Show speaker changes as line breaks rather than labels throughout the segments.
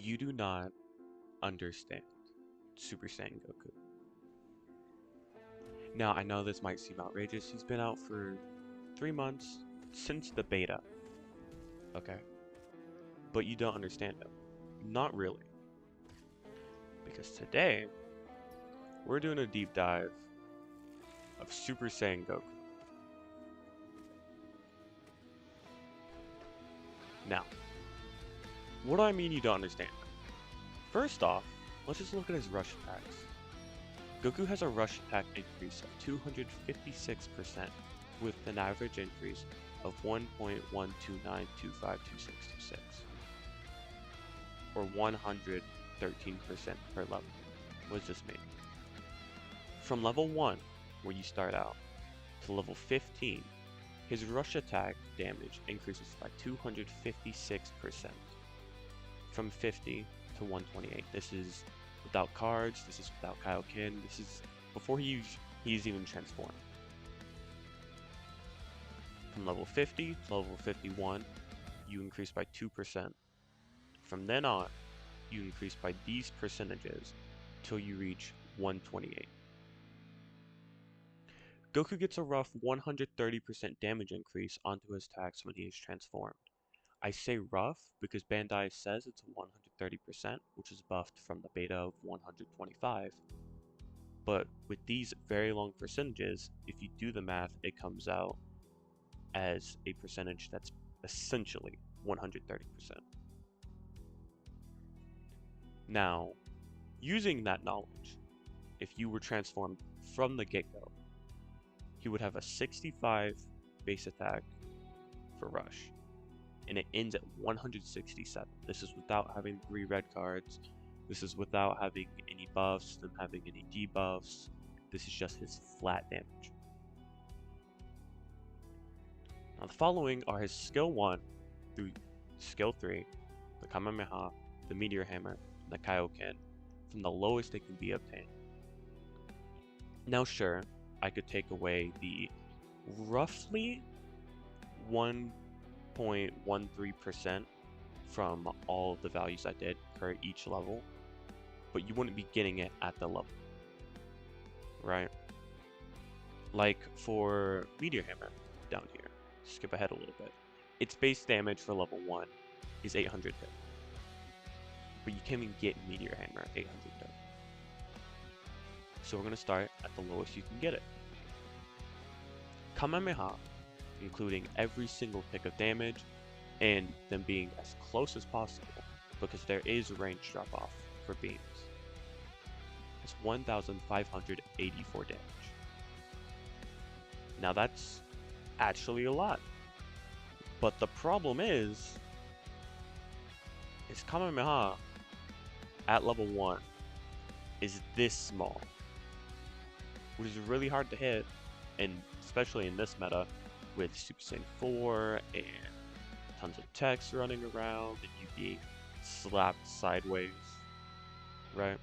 You do not understand Super Saiyan Goku. Now, I know this might seem outrageous. He's been out for 3 months since the beta, okay? But you don't understand him. Not really. Because today, we're doing a deep dive of Super Saiyan Goku. Now, what do I mean you don't understand him? First off, let's just look at his rush attacks. Goku has a rush attack increase of 256% with an average increase of 1.129252626, or 113% per level. What does this mean? From level 1, where you start out, to level 15, his rush attack damage increases by 256%, from 50 to 128. This is without cards, this is without Kaioken, this is before he's even transformed. From level 50 to level 51, you increase by 2%. From then on, you increase by these percentages till you reach 128. Goku gets a rough 130% damage increase onto his attacks when he is transformed. I say rough because Bandai says it's 130%, which is buffed from the beta of 125. But with these very long percentages, if you do the math, it comes out as a percentage that's essentially 130%. Now, using that knowledge, if you were transformed from the get-go, he would have a 65 base attack for rush, and it ends at 167. This is without having 3 red cards. This is without having any buffs, them having any debuffs. This is just his flat damage. Now the following are his skill 1 through skill 3, the Kamehameha, the Meteor Hammer, and the Kaioken, from the lowest it can be obtained. Now sure, I could take away the roughly 1.13% from all of the values I did per each level, but you wouldn't be getting it at the level, right? Like for Meteor Hammer down here, skip ahead a little bit. Its base damage for level 1 is 800 hit, but you can't even get Meteor Hammer at 800 hit. So we're going to start at the lowest you can get it. Kamehameha, including every single tick of damage, and them being as close as possible, because there is range drop off for beams. It's 1,584 damage. Now that's actually a lot. But the problem is Kamehameha at level 1 is this small, which is really hard to hit, and especially in this meta with Super Saiyan 4 and tons of text running around and you being slapped sideways, right?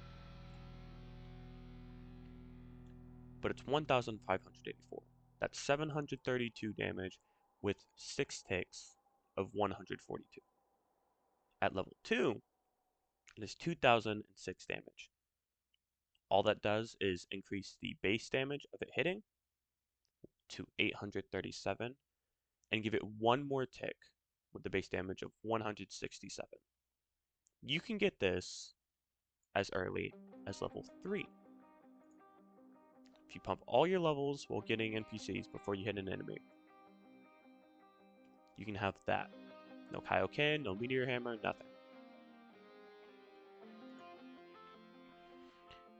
But it's 1,584. That's 732 damage with 6 ticks of 142. At level 2, it is 2,006 damage. All that does is increase the base damage of it hitting to 837 and give it one more tick with the base damage of 167. You can get this as early as level 3. If you pump all your levels while getting NPCs before you hit an enemy, you can have that. No Kaioken, no Meteor Hammer, nothing.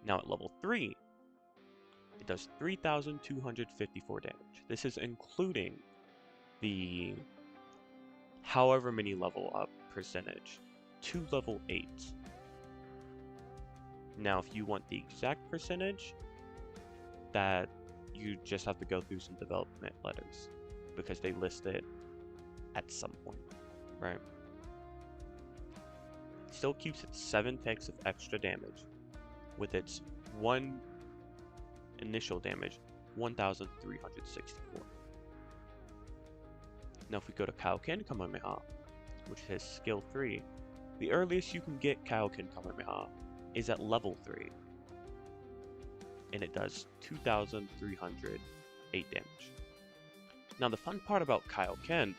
Now at level 3, it does 3,254 damage. This is including the however many level up percentage to level 8. Now if you want the exact percentage, that you just have to go through some development letters because they list it at some point, right? Still keeps its 7 ticks of extra damage with its 1 initial damage, 1,364. Now if we go to Kaioken Kamehameha, which is skill 3, The earliest you can get Kaioken Kamehameha is at level 3, and it does 2,308 damage. Now the fun part about Kaioken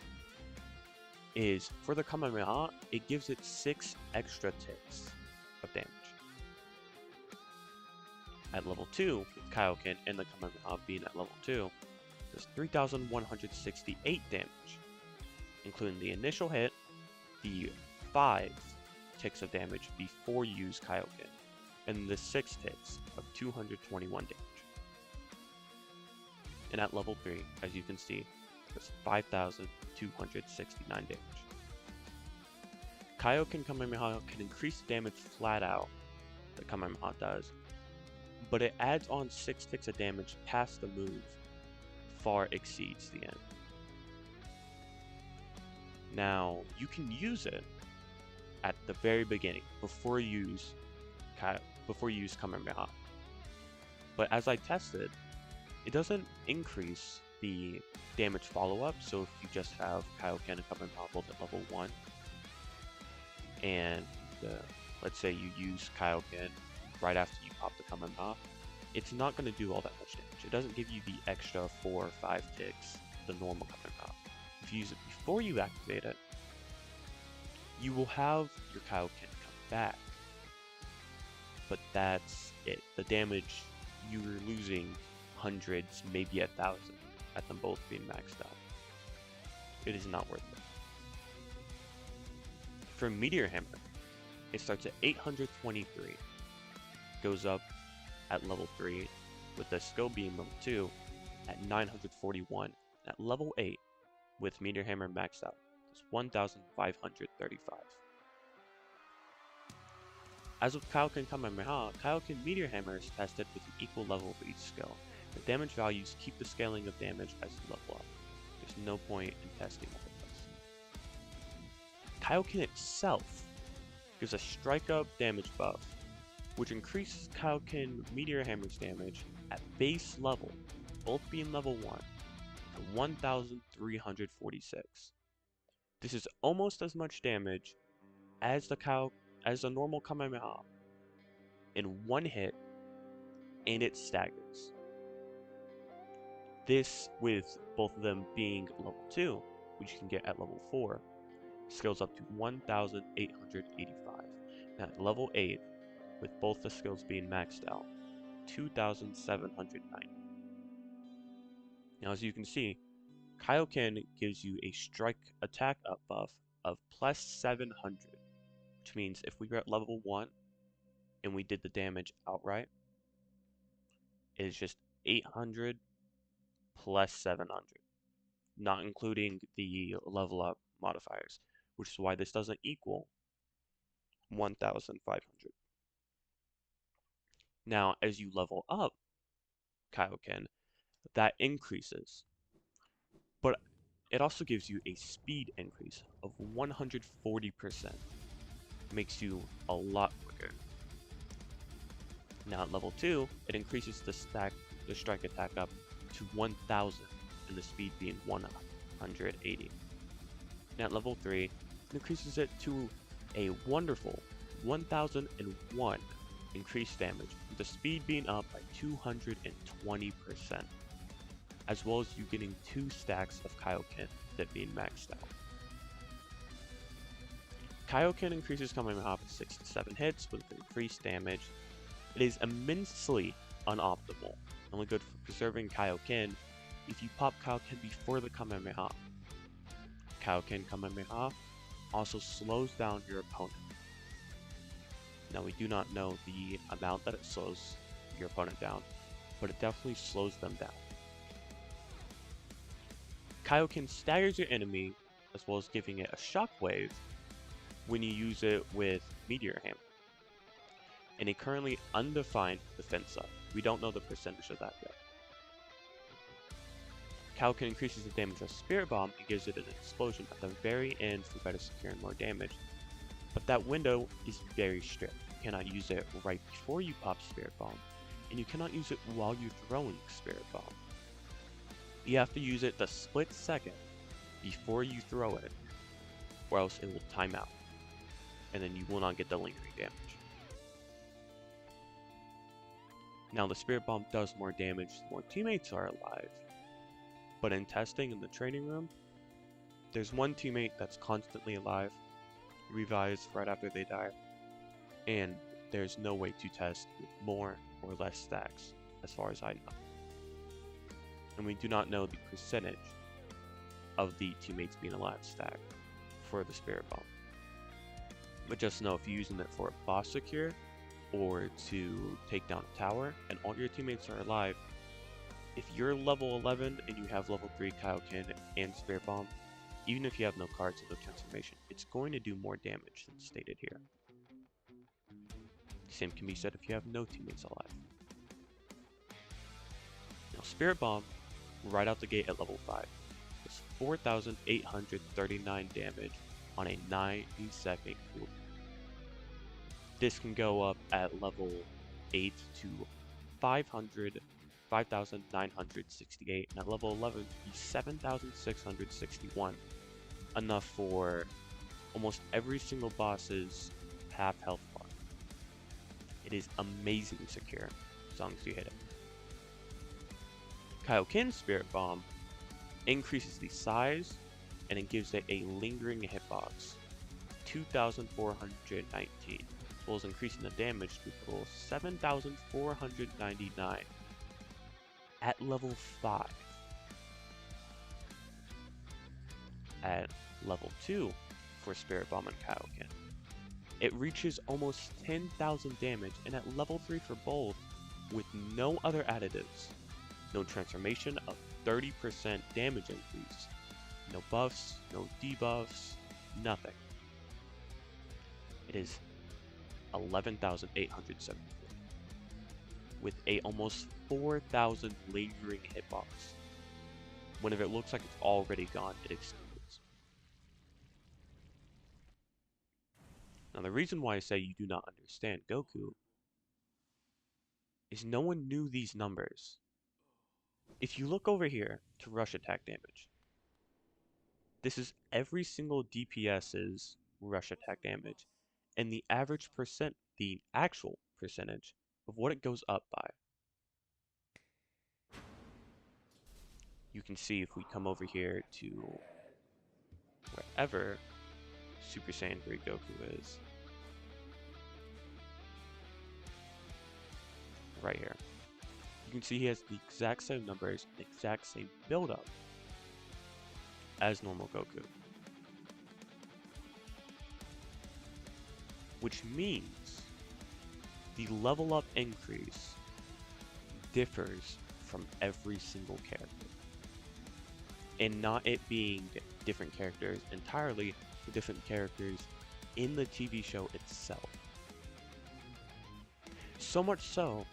is, for the Kamehameha, it gives it 6 extra ticks of damage. At level 2, with Kaioken and the Kamehameha being at level 2, does 3,168 damage, including the initial hit, the 5 ticks of damage before you use Kaioken, and the 6 ticks of 221 damage. And at level 3, as you can see, does 5,269 damage. Kaioken Kamehameha can increase damage flat out, the Kamehameha does, but it adds on 6 ticks of damage past the move, far exceeds the end. Now, you can use it at the very beginning, before you use Kamehameha. But as I tested, it doesn't increase the damage follow-up, so if you just have Kaioken and Kamehameha both at level 1, and let's say you use Kaioken right after you pop the Kamehameha, it's not going to do all that much damage. It doesn't give you the extra 4 or 5 ticks the normal Kamehameha. If you use it before you activate it, you will have your Kaioken come back. But that's it. The damage, you're losing hundreds, maybe 1,000 at them both being maxed out. It is not worth it. For Meteor Hammer, it starts at 823, goes up at level 3, with the skill being level 2 at 941, at level 8, with Meteor Hammer maxed out, is 1,535. As with Kaioken Kamehameha, Kaioken Meteor Hammer is tested with an equal level for each skill. The damage values keep the scaling of damage as you level up. There's no point in testing otherwise. Kaioken itself gives a strike up damage buff, which increases Kaioken Meteor Hammer's damage at base level, both being level 1, to 1,346. This is almost as much damage as the normal Kamehameha in one hit, and it staggers. This, with both of them being level 2, which you can get at level 4, scales up to 1,885. And at level 8, with both the skills being maxed out, 2,790. Now as you can see, Kaioken gives you a strike attack up buff of plus 700, which means if we were at level 1 and we did the damage outright, it is just 800 plus 700, not including the level up modifiers, which is why this doesn't equal 1,500. Now, as you level up Kaioken, that increases, but it also gives you a speed increase of 140%. Makes you a lot quicker. Now at level 2, it increases the strike attack up to 1,000, and the speed being 180. Now at level 3, it increases it to a wonderful 1,001 increased damage, with the speed being up by 220%, as well as you getting 2 stacks of Kaioken that being maxed out. Kaioken increases Kamehameha for 6 to 7 hits with increased damage. It is immensely unoptimal, only good for preserving Kaioken if you pop Kaioken before the Kamehameha. Kaioken Kamehameha also slows down your opponent. Now we do not know the amount that it slows your opponent down, but it definitely slows them down. Kaioken staggers your enemy, as well as giving it a shockwave when you use it with Meteor Hammer, and a currently undefined defense up. We don't know the percentage of that yet. Kaioken increases the damage of Spirit Bomb and gives it an explosion at the very end for better securing more damage, but that window is very strict. You cannot use it right before you pop Spirit Bomb, and you cannot use it while you're throwing Spirit Bomb. You have to use it the split second before you throw it, or else it will time out. and then you will not get the lingering damage. Now the Spirit Bomb does more damage the more teammates are alive, but in testing in the training room, there's one teammate that's constantly alive, revives right after they die, and there's no way to test with more or less stacks, as far as I know. And we do not know the percentage of the teammates being alive stack for the Spirit Bomb. But just know if you're using it for a boss secure or to take down a tower and all your teammates are alive, if you're level 11 and you have level 3 Kaioken and Spirit Bomb, even if you have no cards of the transformation, it's going to do more damage than stated here. Same can be said if you have no teammates alive. Now Spirit Bomb, right out the gate at level 5, does 4,839 damage on a 90-second cooldown. This can go up at level 8 to 5,968, and at level 11 to be 7,661. Enough for almost every single boss's half health bar. It is amazingly secure as long as you hit it. Kaioken's Spirit Bomb increases the size and it gives it a lingering hitbox, 2,419, as well as increasing the damage to a total of 7,499 at level 5. At level 2 for Spirit Bomb and Kaioken, it reaches almost 10,000 damage, and at level 3 for both, with no other additives, no transformation, of 30% damage increase, no buffs, no debuffs, nothing. It is 11,874, with a almost 4,000 lingering hitbox. Whenever it looks like it's already gone, it explodes. Now the reason why I say you do not understand Goku is no one knew these numbers. If you look over here to rush attack damage, this is every single DPS's rush attack damage and the average percent, the actual percentage of what it goes up by. You can see if we come over here to wherever Super Saiyan 3 Goku is, right here, you can see he has the exact same numbers, the exact same build-up as normal Goku. Which means the level up increase differs from every single character. And not it being different characters entirely, but different characters in the TV show itself. So much so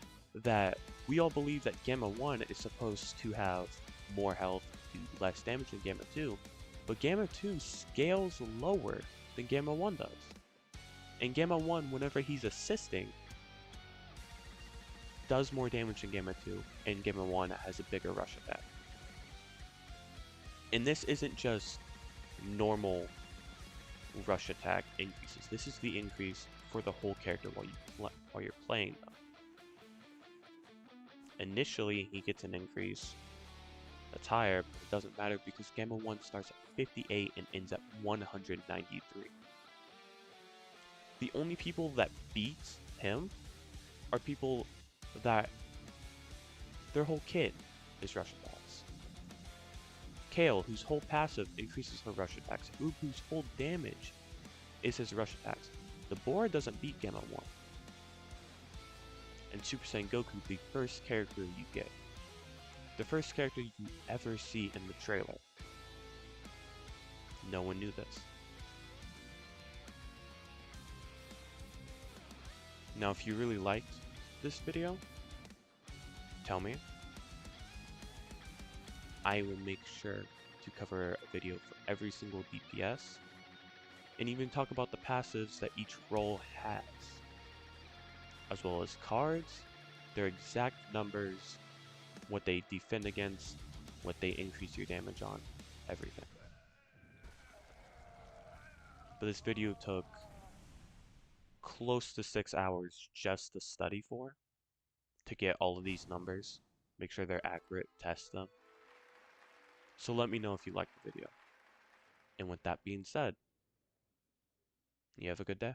that we all believe that Gamma 1 is supposed to have more health, do less damage than Gamma 2, but Gamma 2 scales lower than Gamma 1 does. And Gamma 1, whenever he's assisting, does more damage than Gamma 2, and Gamma 1 has a bigger rush attack. And this isn't just normal rush attack increases. This is the increase for the whole character while you're playing them. Initially, he gets an increase that's higher, but it doesn't matter because Gamma 1 starts at 58 and ends at 193. The only people that beat him are people that their whole kit is rush attacks. Kale, whose whole passive increases her rush attacks. Oob, whose whole damage is his rush attacks. The Bora doesn't beat Gamma 1. And Super Saiyan Goku, the first character you get. The first character you ever see in the trailer. No one knew this. Now, if you really liked this video, tell me. I will make sure to cover a video for every single DPS, and even talk about the passives that each role has, as well as cards, their exact numbers, what they defend against, what they increase your damage on, everything. But this video took close to 6 hours just to study for, to get all of these numbers, make sure they're accurate, test them. So let me know if you liked the video. And with that being said, you have a good day.